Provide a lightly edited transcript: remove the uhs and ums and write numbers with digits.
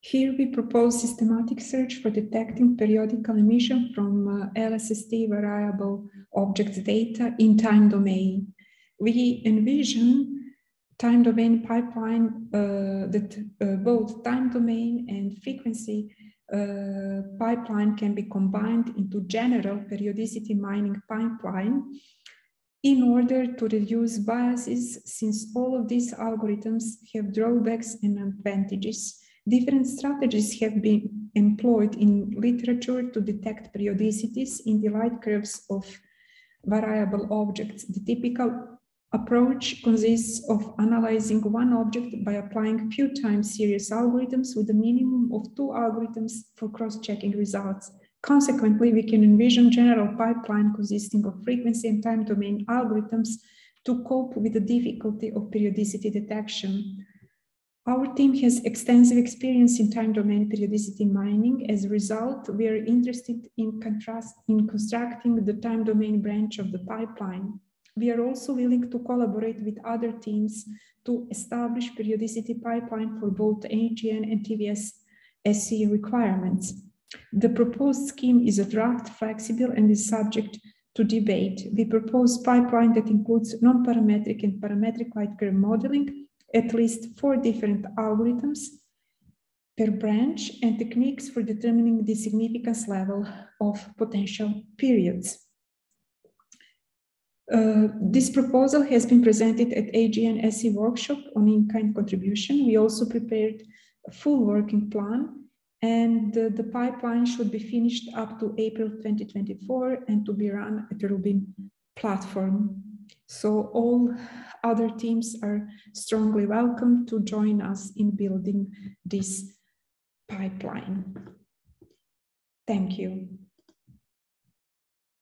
Here we propose systematic search for detecting periodical emission from LSST variable objects data in time domain. We envision time domain pipeline that both time domain and frequency pipeline can be combined into general periodicity mining pipeline in order to reduce biases, since all of these algorithms have drawbacks and advantages. Different strategies have been employed in literature to detect periodicities in the light curves of variable objects. The typical approach consists of analyzing one object by applying few time series algorithms with a minimum of 2 algorithms for cross-checking results. Consequently, we can envision general pipeline consisting of frequency and time domain algorithms to cope with the difficulty of periodicity detection. Our team has extensive experience in time domain periodicity mining. As a result, we are interested in constructing the time domain branch of the pipeline. We are also willing to collaborate with other teams to establish periodicity pipeline for both AGN and TVS SE requirements. The proposed scheme is a draft, flexible, and is subject to debate. We propose pipeline that includes non-parametric and parametric light curve modeling, at least 4 different algorithms per branch, and techniques for determining the significance level of potential periods. This proposal has been presented at AGN SE workshop on in-kind contribution. We also prepared a full working plan, and the pipeline should be finished up to April 2024 and to be run at the Rubin platform. So all other teams are strongly welcome to join us in building this pipeline. Thank you.